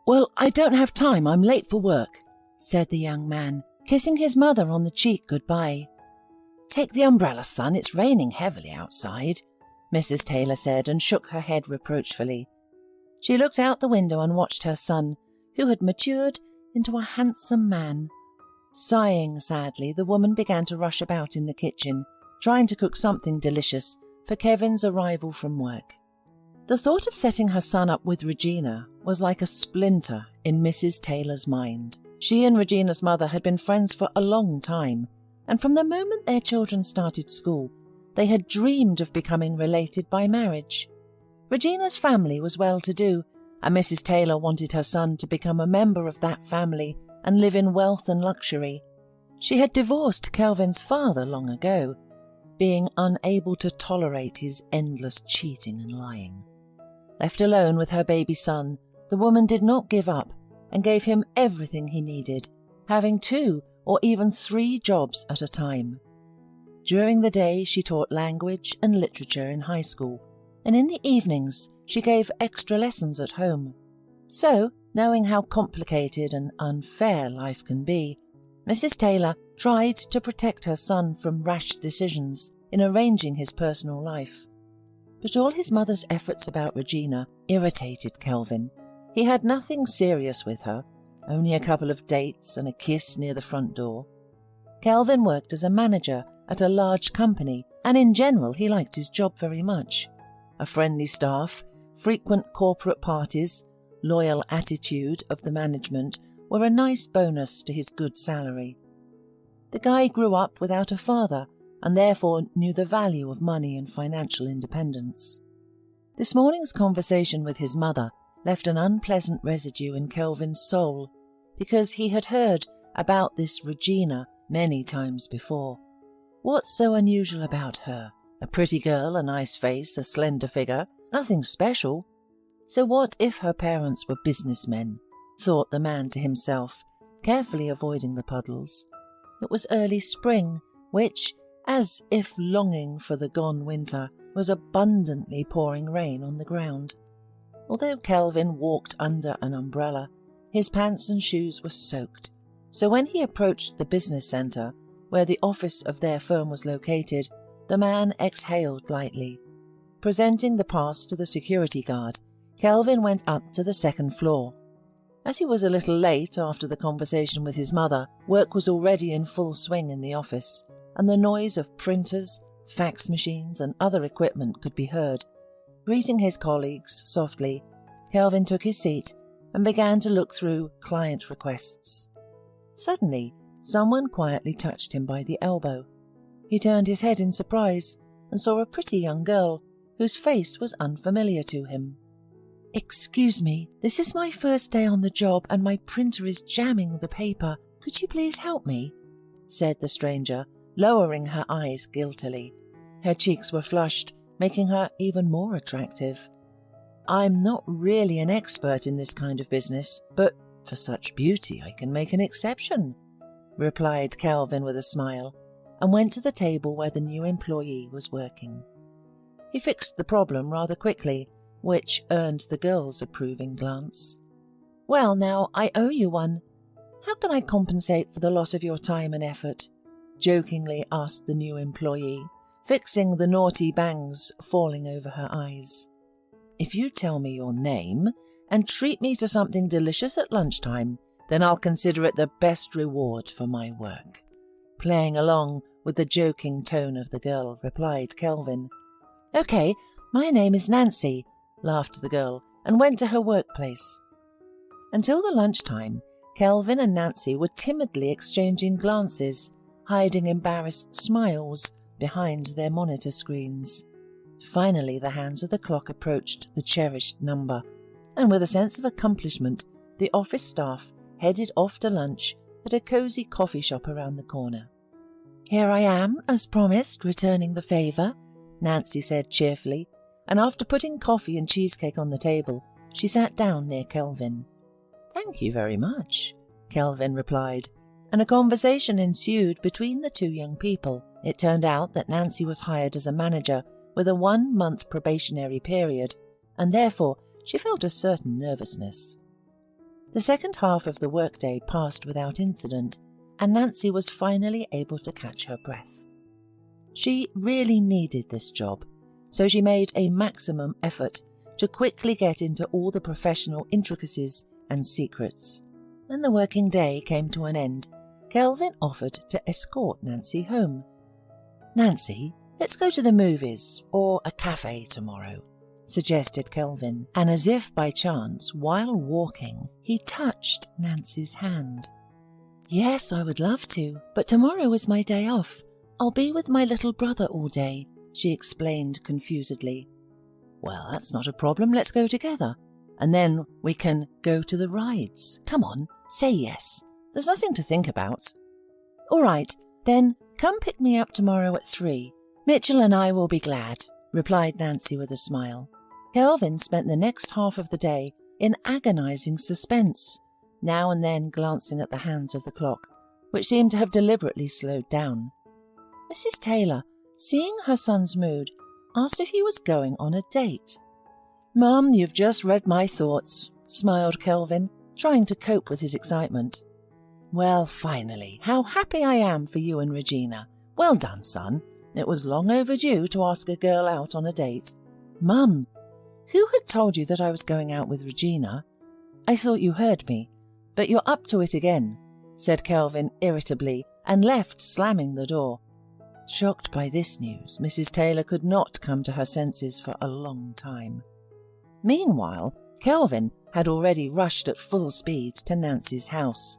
Well, I don't have time. I'm late for work, said the young man, kissing his mother on the cheek goodbye. Take the umbrella, son. It's raining heavily outside, Mrs. Taylor said, and shook her head reproachfully. She looked out the window and watched her son, who had matured into a handsome man. Sighing sadly, the woman began to rush about in the kitchen, trying to cook something delicious for Kevin's arrival from work. The thought of setting her son up with Regina was like a splinter in Mrs. Taylor's mind. She and Regina's mother had been friends for a long time, and from the moment their children started school, they had dreamed of becoming related by marriage. Regina's family was well-to-do, and Mrs. Taylor wanted her son to become a member of that family and live in wealth and luxury. She had divorced Kelvin's father long ago, being unable to tolerate his endless cheating and lying. Left alone with her baby son, the woman did not give up and gave him everything he needed, having 2 or even 3 jobs at a time. During the day she taught language and literature in high school, and in the evenings she gave extra lessons at home. So, knowing how complicated and unfair life can be, Mrs. Taylor tried to protect her son from rash decisions in arranging his personal life. But all his mother's efforts about Regina irritated Kelvin. He had nothing serious with her, only a couple of dates and a kiss near the front door. Kelvin worked as a manager at a large company, and in general he liked his job very much. A friendly staff, frequent corporate parties, loyal attitude of the management were a nice bonus to his good salary. The guy grew up without a father and therefore knew the value of money and financial independence. This morning's conversation with his mother left an unpleasant residue in Kelvin's soul because he had heard about this Regina many times before. What's so unusual about her? A pretty girl, a nice face, a slender figure, nothing special. So what if her parents were businessmen? Thought the man to himself, carefully avoiding the puddles. It was early spring, which, as if longing for the gone winter, was abundantly pouring rain on the ground. Although Kelvin walked under an umbrella, his pants and shoes were soaked, so when he approached the business centre, where the office of their firm was located, the man exhaled lightly. Presenting the pass to the security guard, Kelvin went up to the 2nd floor. As he was a little late after the conversation with his mother, work was already in full swing in the office, and the noise of printers, fax machines, and other equipment could be heard. Greeting his colleagues softly, Kelvin took his seat and began to look through client requests. Suddenly, someone quietly touched him by the elbow. He turned his head in surprise and saw a pretty young girl whose face was unfamiliar to him. "Excuse me, this is my first day on the job and my printer is jamming the paper. Could you please help me?" said the stranger, lowering her eyes guiltily. Her cheeks were flushed, making her even more attractive. "I'm not really an expert in this kind of business, but for such beauty I can make an exception," replied Kelvin with a smile, and went to the table where the new employee was working. He fixed the problem rather quickly, which earned the girl's approving glance. "Well, now, I owe you one. How can I compensate for the loss of your time and effort?" jokingly asked the new employee, fixing the naughty bangs falling over her eyes. "If you tell me your name and treat me to something delicious at lunchtime, then I'll consider it the best reward for my work," playing along with the joking tone of the girl, replied Kelvin. "Okay, my name is Nancy," laughed the girl, and went to her workplace. Until the lunchtime, Kelvin and Nancy were timidly exchanging glances, hiding embarrassed smiles behind their monitor screens. Finally, the hands of the clock approached the cherished number, and with a sense of accomplishment, the office staff headed off to lunch at a cosy coffee shop around the corner. "Here I am, as promised, returning the favour," Nancy said cheerfully, and after putting coffee and cheesecake on the table, she sat down near Kelvin. "Thank you very much," Kelvin replied, and a conversation ensued between the 2 young people. It turned out that Nancy was hired as a manager with a 1-month probationary period, and therefore she felt a certain nervousness. The second half of the workday passed without incident, and Nancy was finally able to catch her breath. She really needed this job, so she made a maximum effort to quickly get into all the professional intricacies and secrets. When the working day came to an end, Kelvin offered to escort Nancy home. "Nancy, let's go to the movies or a cafe tomorrow," suggested Kelvin, and as if by chance, while walking, he touched Nancy's hand. "Yes, I would love to, but tomorrow is my day off. I'll be with my little brother all day," she explained confusedly. "Well, that's not a problem. Let's go together. And then we can go to the rides. Come on, say yes. There's nothing to think about." "All right, then come pick me up tomorrow at 3. Mitchell and I will be glad," replied Nancy with a smile. Kelvin spent the next half of the day in agonizing suspense, now and then glancing at the hands of the clock, which seemed to have deliberately slowed down. Mrs. Taylor, seeing her son's mood, asked if he was going on a date. "Mum, you've just read my thoughts," smiled Kelvin, trying to cope with his excitement. "Well, finally, how happy I am for you and Regina. Well done, son. It was long overdue to ask a girl out on a date." "Mum, who had told you that I was going out with Regina? I thought you heard me, but you're up to it again," said Kelvin irritably, and left, slamming the door. Shocked by this news, Mrs. Taylor could not come to her senses for a long time. Meanwhile, Kelvin had already rushed at full speed to Nancy's house.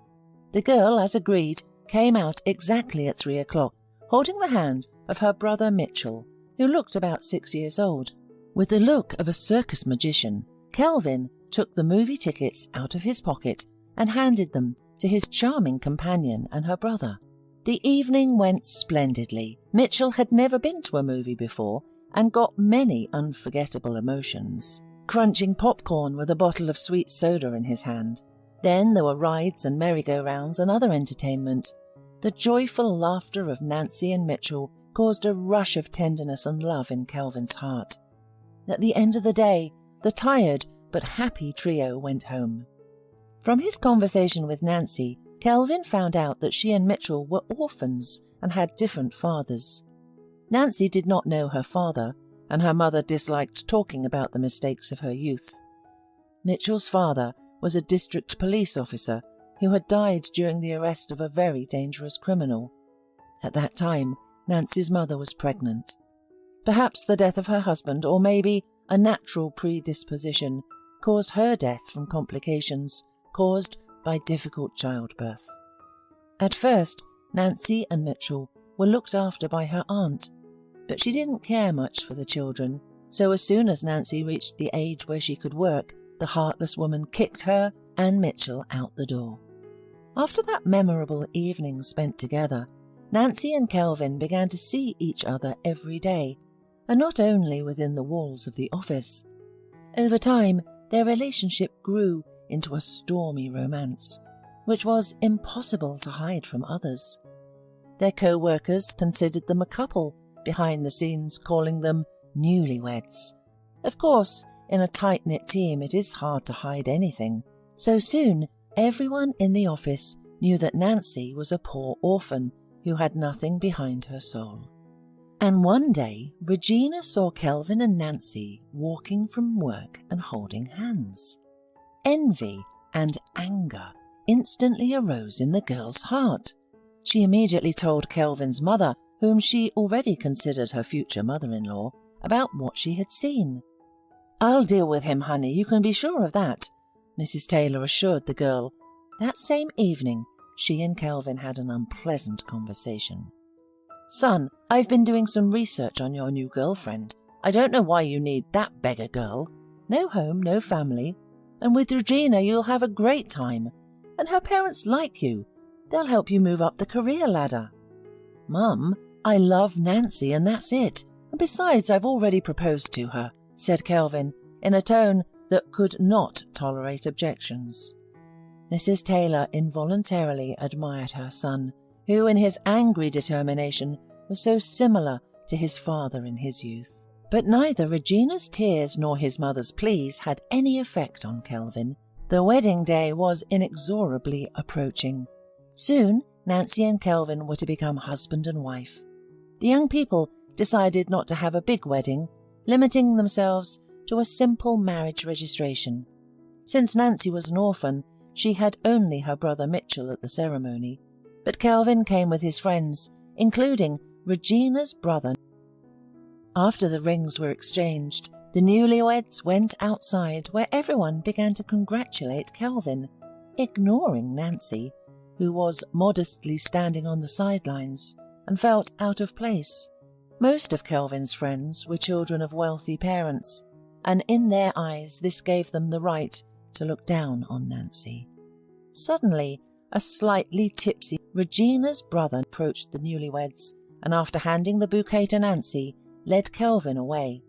The girl, as agreed, came out exactly at 3 o'clock, holding the hand of her brother Mitchell, who looked about 6 years old. With the look of a circus magician, Kelvin took the movie tickets out of his pocket and handed them to his charming companion and her brother. The evening went splendidly. Mitchell had never been to a movie before and got many unforgettable emotions, crunching popcorn with a bottle of sweet soda in his hand. Then there were rides and merry-go-rounds and other entertainment. The joyful laughter of Nancy and Mitchell caused a rush of tenderness and love in Kelvin's heart. At the end of the day, the tired but happy trio went home. From his conversation with Nancy, Kelvin found out that she and Mitchell were orphans and had different fathers. Nancy did not know her father, and her mother disliked talking about the mistakes of her youth. Mitchell's father was a district police officer who had died during the arrest of a very dangerous criminal. At that time, Nancy's mother was pregnant. Perhaps the death of her husband, or maybe a natural predisposition, caused her death from complications caused by difficult childbirth. At first, Nancy and Mitchell were looked after by her aunt, but she didn't care much for the children, so as soon as Nancy reached the age where she could work, the heartless woman kicked her and Mitchell out the door. After that memorable evening spent together, Nancy and Kelvin began to see each other every day, and not only within the walls of the office. Over time, their relationship grew into a stormy romance, which was impossible to hide from others. Their co-workers considered them a couple, behind the scenes calling them newlyweds. Of course, in a tight-knit team it is hard to hide anything, so soon everyone in the office knew that Nancy was a poor orphan who had nothing behind her soul. And one day, Regina saw Kelvin and Nancy walking from work and holding hands. Envy and anger instantly arose in the girl's heart. She immediately told Kelvin's mother, whom she already considered her future mother-in-law, about what she had seen. "I'll deal with him, honey, you can be sure of that," Mrs. Taylor assured the girl. That same evening, she and Kelvin had an unpleasant conversation. "Son, I've been doing some research on your new girlfriend. I don't know why you need that beggar girl. No home, no family. And with Regina you'll have a great time. And her parents like you. They'll help you move up the career ladder." "Mum, I love Nancy and that's it. And besides, I've already proposed to her," said Kelvin, in a tone that could not tolerate objections. Mrs. Taylor involuntarily admired her son, who in his angry determination was so similar to his father in his youth. But neither Regina's tears nor his mother's pleas had any effect on Kelvin. The wedding day was inexorably approaching. Soon, Nancy and Kelvin were to become husband and wife. The young people decided not to have a big wedding, limiting themselves to a simple marriage registration. Since Nancy was an orphan, she had only her brother Mitchell at the ceremony, but Kelvin came with his friends, including Regina's brother. After the rings were exchanged, the newlyweds went outside where everyone began to congratulate Kelvin, ignoring Nancy, who was modestly standing on the sidelines and felt out of place. Most of Kelvin's friends were children of wealthy parents, and in their eyes this gave them the right to look down on Nancy. Suddenly, a slightly tipsy Regina's brother approached the newlyweds, and after handing the bouquet to Nancy, led Kelvin away.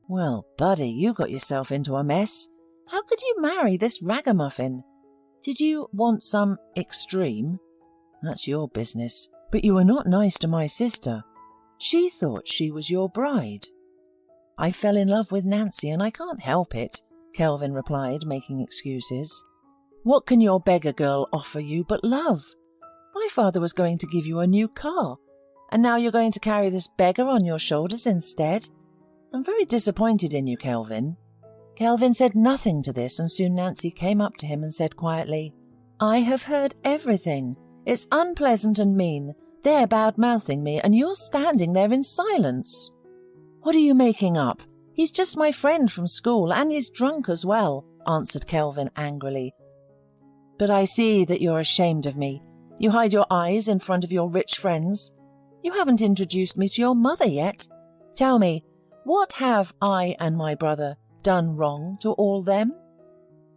"Well, buddy, you got yourself into a mess. How could you marry this ragamuffin? Did you want some extreme? That's your business, but you were not nice to my sister. She thought she was your bride." "I fell in love with Nancy and I can't help it," Kelvin replied, making excuses. "What can your beggar girl offer you but love? My father was going to give you a new car, and now you're going to carry this beggar on your shoulders instead. I'm very disappointed in you, Kelvin." Kelvin said nothing to this, and soon Nancy came up to him and said quietly, "I have heard everything. It's unpleasant and mean. They're bad-mouthing me, and you're standing there in silence." "What are you making up? He's just my friend from school, and he's drunk as well," answered Kelvin angrily. "But I see that you're ashamed of me. You hide your eyes in front of your rich friends. You haven't introduced me to your mother yet. Tell me, what have I and my brother done wrong to all them?"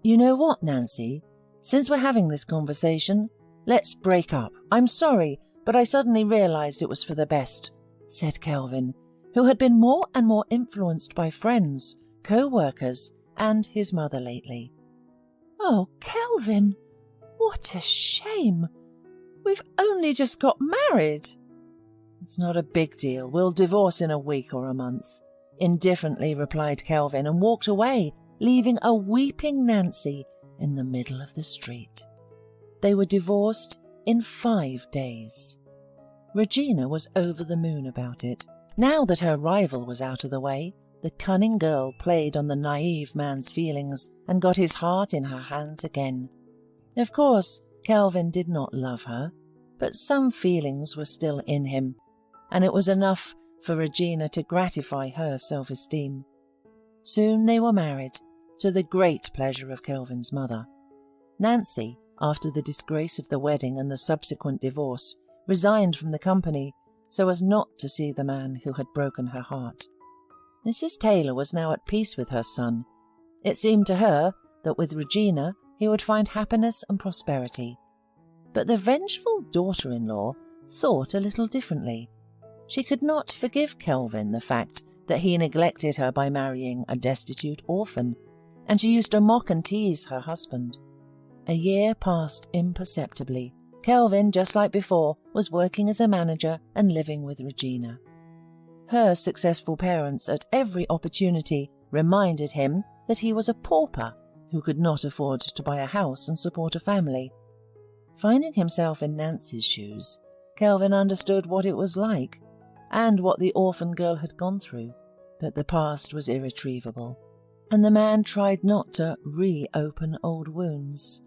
"You know what, Nancy? Since we're having this conversation, let's break up. I'm sorry, but I suddenly realized it was for the best," said Kelvin, who had been more and more influenced by friends, co-workers, and his mother lately. "Oh, Kelvin, what a shame. We've only just got married." "It's not a big deal. We'll divorce in a week or a month," indifferently replied Kelvin, and walked away, leaving a weeping Nancy in the middle of the street. They were divorced in 5 days. Regina was over the moon about it. Now that her rival was out of the way, the cunning girl played on the naive man's feelings and got his heart in her hands again. Of course, Kelvin did not love her, but some feelings were still in him, and it was enough for Regina to gratify her self-esteem. Soon they were married, to the great pleasure of Kelvin's mother. Nancy, after the disgrace of the wedding and the subsequent divorce, resigned from the company so as not to see the man who had broken her heart. Mrs. Taylor was now at peace with her son. It seemed to her that with Regina he would find happiness and prosperity. But the vengeful daughter-in-law thought a little differently. She could not forgive Kelvin the fact that he neglected her by marrying a destitute orphan, and she used to mock and tease her husband. A year passed imperceptibly. Kelvin, just like before, was working as a manager and living with Regina. Her successful parents at every opportunity reminded him that he was a pauper who could not afford to buy a house and support a family. Finding himself in Nancy's shoes, Kelvin understood what it was like and what the orphan girl had gone through, but the past was irretrievable, and the man tried not to reopen old wounds.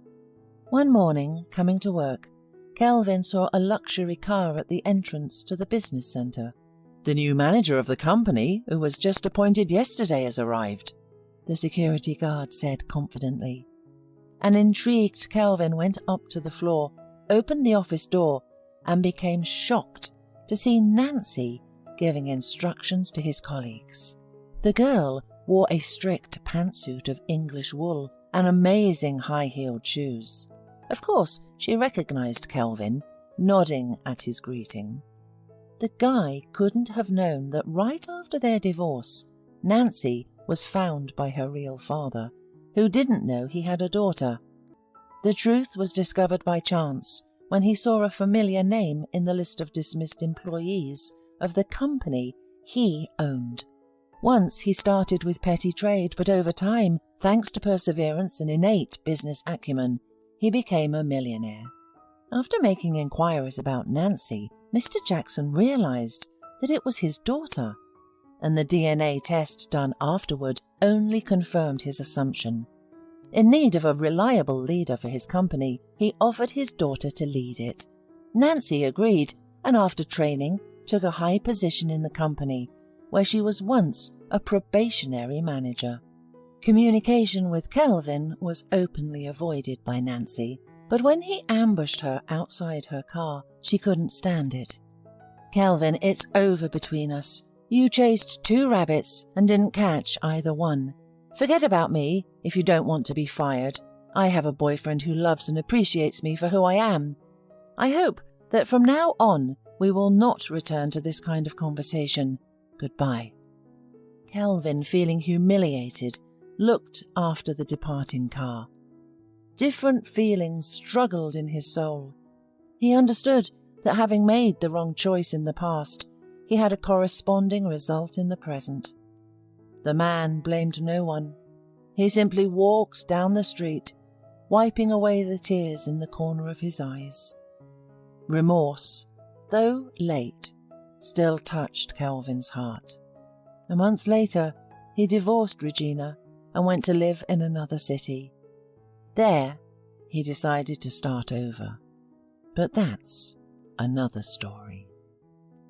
One morning, coming to work, Kelvin saw a luxury car at the entrance to the business centre. "The new manager of the company, who was just appointed yesterday, has arrived," the security guard said confidently. An intrigued Kelvin went up to the floor, opened the office door, and became shocked to see Nancy giving instructions to his colleagues. The girl wore a strict pantsuit of English wool and amazing high-heeled shoes. Of course, she recognized Kelvin, nodding at his greeting. The guy couldn't have known that right after their divorce, Nancy was found by her real father, who didn't know he had a daughter. The truth was discovered by chance when he saw a familiar name in the list of dismissed employees of the company he owned. Once he started with petty trade, but over time, thanks to perseverance and innate business acumen, he became a millionaire. After making inquiries about Nancy, Mr. Jackson realized that it was his daughter, and the DNA test done afterward only confirmed his assumption. In need of a reliable leader for his company, he offered his daughter to lead it. Nancy agreed, and after training, took a high position in the company, where she was once a probationary manager. Communication with Kelvin was openly avoided by Nancy, but when he ambushed her outside her car, she couldn't stand it. "Kelvin, it's over between us. You chased 2 rabbits and didn't catch either one. Forget about me if you don't want to be fired. I have a boyfriend who loves and appreciates me for who I am. I hope that from now on we will not return to this kind of conversation. Goodbye." Kelvin, feeling humiliated, looked after the departing car. Different feelings struggled in his soul. He understood that having made the wrong choice in the past, he had a corresponding result in the present. The man blamed no one. He simply walked down the street, wiping away the tears in the corner of his eyes. Remorse, though late, still touched Kelvin's heart. A month later, he divorced Regina and went to live in another city. There, he decided to start over. But that's another story.